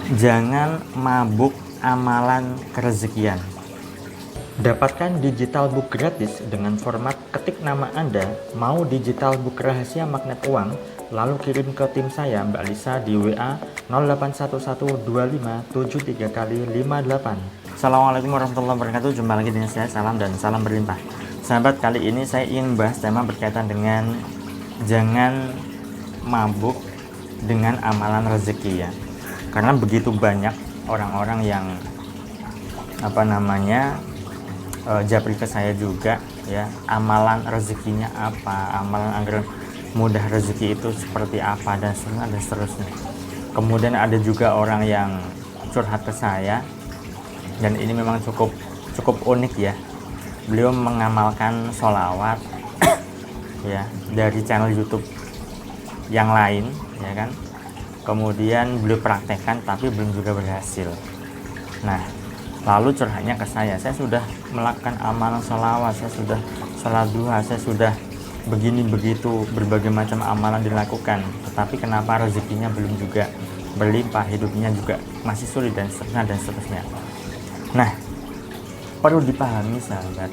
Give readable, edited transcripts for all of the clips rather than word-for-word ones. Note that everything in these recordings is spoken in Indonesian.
Jangan mabuk amalan kerezekian. Dapatkan digital book gratis dengan format ketik nama Anda, mau digital book rahasia magnet uang, lalu kirim ke tim saya Mbak Lisa di WA 08112573 kali 58. Assalamualaikum warahmatullahi wabarakatuh. Jumpa lagi dengan saya, salam dan salam berlimpah. Sahabat, kali ini saya ingin bahas tema berkaitan dengan jangan mabuk dengan amalan rezeki ya. Karena begitu banyak orang-orang yang japri ke saya juga ya, amalan rezekinya apa, amalan agar mudah rezeki itu seperti apa, dan seterusnya. Kemudian ada juga orang yang curhat ke saya, dan ini memang cukup unik ya. Beliau mengamalkan sholawat ya dari channel YouTube yang lain ya kan. Kemudian beliau praktekkan tapi belum juga berhasil. Nah, lalu curhatnya ke saya sudah melakukan amalan sholawat, saya sudah sholat duha, saya sudah begini begitu, berbagai macam amalan dilakukan, tetapi kenapa rezekinya belum juga berlimpah, hidupnya juga masih sulit, dan seterusnya. Nah, perlu dipahami sahabat,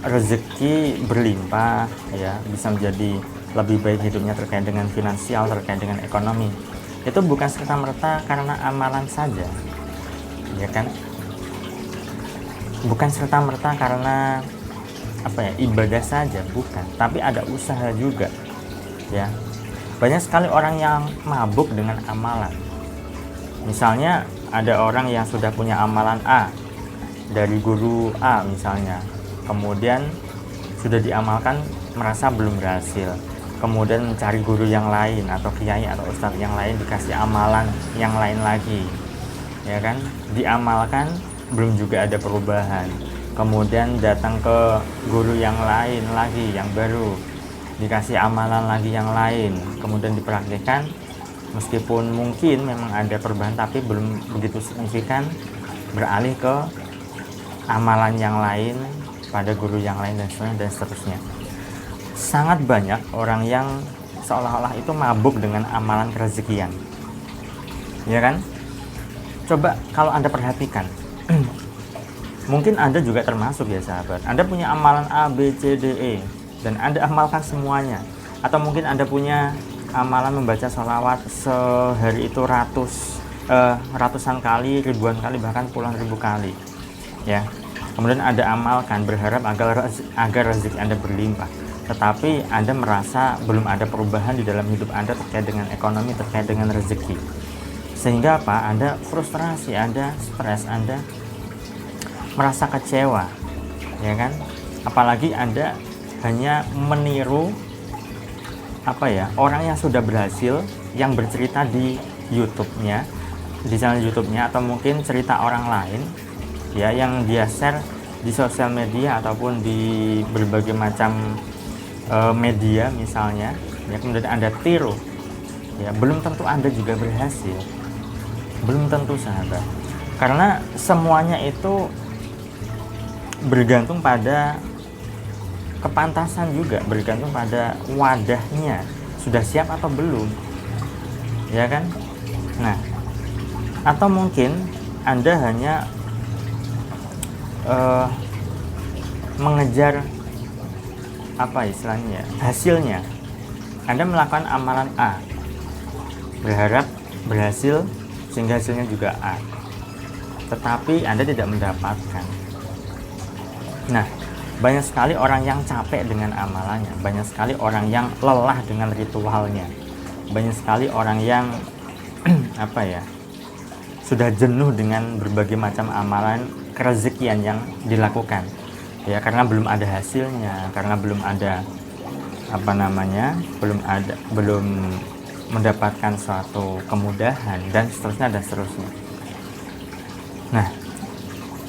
rezeki berlimpah ya, bisa menjadi lebih baik hidupnya terkait dengan finansial, terkait dengan ekonomi, itu bukan serta-merta karena amalan saja ya kan, bukan serta-merta karena ibadah saja, bukan, tapi ada usaha juga ya. Banyak sekali orang yang mabuk dengan amalan. Misalnya ada orang yang sudah punya amalan A dari guru A misalnya, kemudian sudah diamalkan, merasa belum berhasil, kemudian mencari guru yang lain atau kiai atau ustadz yang lain, dikasih amalan yang lain lagi ya kan, diamalkan belum juga ada perubahan, kemudian datang ke guru yang lain lagi, yang baru, dikasih amalan lagi yang lain, kemudian dipraktikkan, meskipun mungkin memang ada perubahan tapi belum begitu signifikan, beralih ke amalan yang lain pada guru yang lain, dan seterusnya. Sangat banyak orang yang seolah-olah itu mabuk dengan amalan kerezekian ya kan. Coba kalau Anda perhatikan mungkin Anda juga termasuk ya sahabat, Anda punya amalan A, B, C, D, E, dan Anda amalkan semuanya. Atau mungkin Anda punya amalan membaca sholawat sehari itu ratusan kali, ribuan kali, bahkan puluhan ribu kali ya. Kemudian Anda amalkan, berharap agar rezeki Anda berlimpah, tetapi Anda merasa belum ada perubahan di dalam hidup Anda terkait dengan ekonomi, terkait dengan rezeki. Sehingga apa? Anda frustrasi, Anda stres, Anda merasa kecewa ya kan. Apalagi Anda hanya meniru orang yang sudah berhasil, yang bercerita di YouTube-nya, di channel YouTube-nya, atau mungkin cerita orang lain ya, yang dia share di sosial media ataupun di berbagai macam media misalnya ya, kemudian Anda tiru ya. Belum tentu Anda juga berhasil, belum tentu sahabat, karena semuanya itu bergantung pada kepantasan, juga bergantung pada wadahnya, sudah siap atau belum ya kan. Nah, atau mungkin Anda hanya mengejar hasilnya. Anda melakukan amalan A, berharap berhasil sehingga hasilnya juga A, tetapi Anda tidak mendapatkan. Nah, banyak sekali orang yang capek dengan amalannya, banyak sekali orang yang lelah dengan ritualnya, banyak sekali orang yang sudah jenuh dengan berbagai macam amalan kerezekian yang dilakukan ya, karena belum ada hasilnya, karena belum ada belum mendapatkan suatu kemudahan, dan seterusnya. Nah,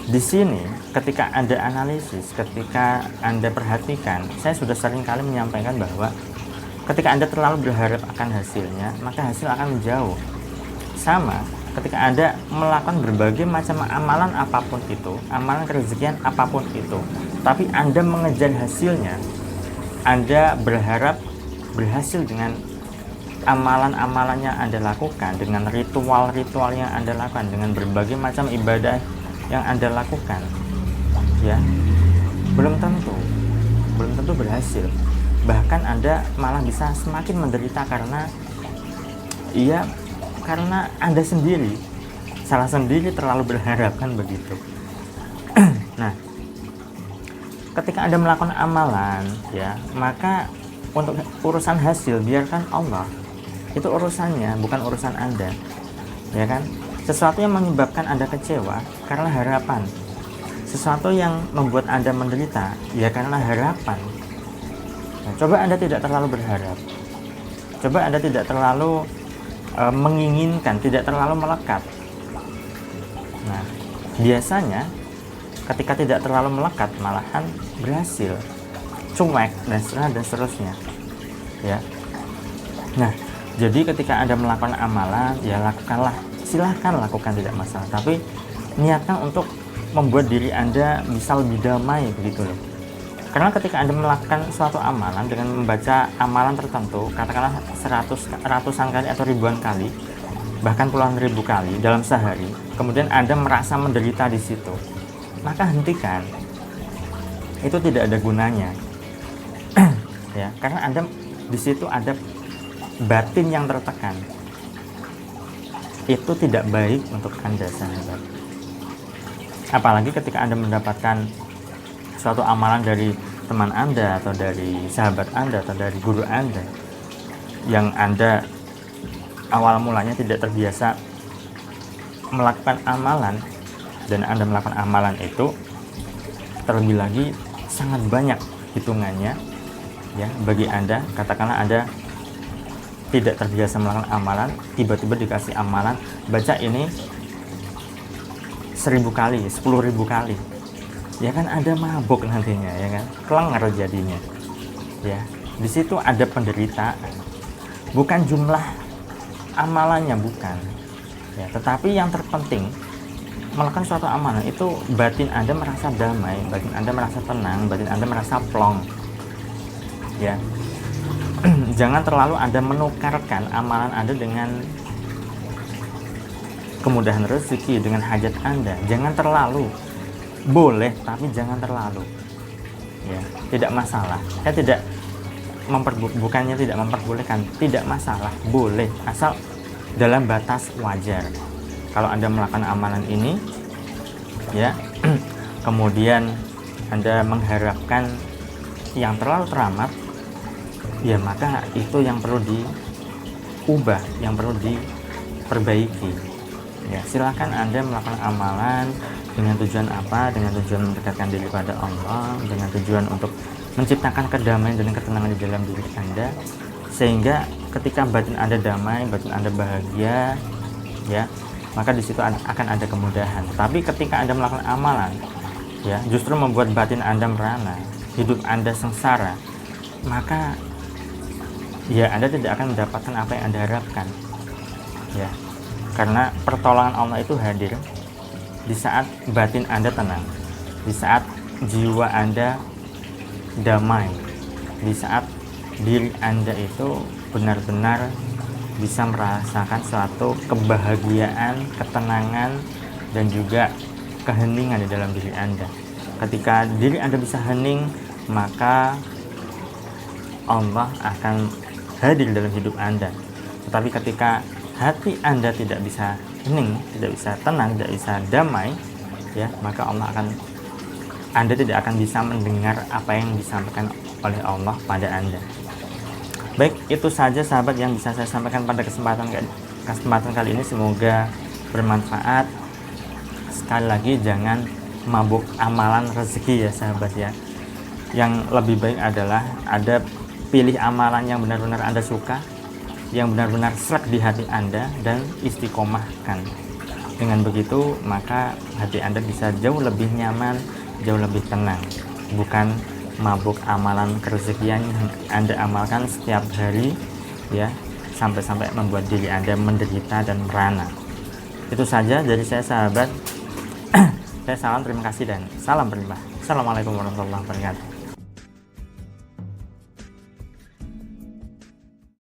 di sini ketika Anda analisis, ketika Anda perhatikan, saya sudah sering kali menyampaikan bahwa ketika Anda terlalu berharap akan hasilnya, maka hasil akan menjauh. Sama ketika Anda melakukan berbagai macam amalan apapun itu, amalan kerezekian apapun itu, tapi Anda mengejar hasilnya, Anda berharap berhasil dengan amalan-amalan yang Anda lakukan, dengan ritual-ritual yang Anda lakukan, dengan berbagai macam ibadah yang Anda lakukan, ya, belum tentu berhasil. Bahkan Anda malah bisa semakin menderita karena Anda sendiri salah sendiri terlalu berharap, kan begitu. Nah, ketika Anda melakukan amalan, ya, maka untuk urusan hasil biarkan Allah. Itu urusannya, bukan urusan Anda, ya kan? Sesuatu yang menyebabkan Anda kecewa karena harapan, sesuatu yang membuat Anda menderita ya karena harapan. Nah, coba Anda tidak terlalu berharap, coba Anda tidak terlalu menginginkan, tidak terlalu melekat. Nah, biasanya ketika tidak terlalu melekat malahan berhasil, cuek dan seterusnya, ya. Nah, jadi ketika Anda melakukan amalan, ya lakukanlah, silahkan lakukan, tidak masalah, tapi niatkan untuk membuat diri Anda bisa lebih damai, begitu loh. Karena ketika Anda melakukan suatu amalan dengan membaca amalan tertentu, katakanlah ratusan kali atau ribuan kali, bahkan puluhan ribu kali dalam sehari, kemudian Anda merasa menderita di situ, maka hentikan. Itu tidak ada gunanya. Ya, karena Anda di situ ada batin yang tertekan. Itu tidak baik untuk Anda, sahabat. Apalagi ketika Anda mendapatkan suatu amalan dari teman Anda atau dari sahabat Anda atau dari guru Anda yang Anda awal mulanya tidak terbiasa melakukan amalan, dan Anda melakukan amalan itu terlebih lagi sangat banyak hitungannya, ya, bagi Anda. Katakanlah Anda tidak terbiasa melakukan amalan, tiba-tiba dikasih amalan, baca ini 1000 kali, 10.000 kali, ya kan Anda mabuk nantinya, ya kan, kelengar jadinya, ya. Di situ ada penderitaan, bukan jumlah amalannya, bukan, ya, tetapi yang terpenting melakukan suatu amalan itu batin Anda merasa damai, batin Anda merasa tenang, batin Anda merasa plong, ya. Jangan terlalu Anda menukarkan amalan Anda dengan kemudahan rezeki, dengan hajat Anda. Jangan terlalu, boleh tapi jangan terlalu, ya, tidak masalah. Saya tidak bukannya tidak memperbolehkan, tidak masalah, boleh, asal dalam batas wajar. Kalau Anda melakukan amalan ini, ya, kemudian Anda mengharapkan yang terlalu teramat, ya, maka itu yang perlu diubah, yang perlu diperbaiki, ya. Silahkan Anda melakukan amalan dengan tujuan apa? Dengan tujuan mendekatkan diri pada Allah, dengan tujuan untuk menciptakan kedamaian dan ketenangan di dalam diri Anda, sehingga ketika batin Anda damai, batin Anda bahagia, ya, maka di situ akan ada kemudahan. Tapi ketika Anda melakukan amalan, ya, justru membuat batin Anda merana, hidup Anda sengsara, maka ya Anda tidak akan mendapatkan apa yang Anda harapkan, ya. Karena pertolongan Allah itu hadir di saat batin Anda tenang, di saat jiwa Anda damai, di saat diri Anda itu benar-benar bisa merasakan suatu kebahagiaan, ketenangan, dan juga keheningan di dalam diri Anda. Ketika diri Anda bisa hening, maka Allah akan hadir dalam hidup Anda. Tetapi ketika hati Anda tidak bisa hening, tidak bisa tenang, tidak bisa damai, ya, maka Anda tidak akan bisa mendengar apa yang disampaikan oleh Allah pada Anda. Baik, itu saja sahabat yang bisa saya sampaikan pada kesempatan kali ini. Semoga bermanfaat. Sekali lagi, jangan mabuk amalan rezeki, ya sahabat, ya. Yang lebih baik adalah Anda pilih amalan yang benar-benar Anda suka, yang benar-benar sreg di hati Anda, dan istiqomahkan. Dengan begitu, maka hati Anda bisa jauh lebih nyaman, jauh lebih tenang. Bukan mabuk amalan kerezekian yang Anda amalkan setiap hari, ya, sampai-sampai membuat diri Anda menderita dan merana. Itu saja dari saya, sahabat. Saya salam, terima kasih, dan salam berlimpah. Assalamualaikum warahmatullahi wabarakatuh.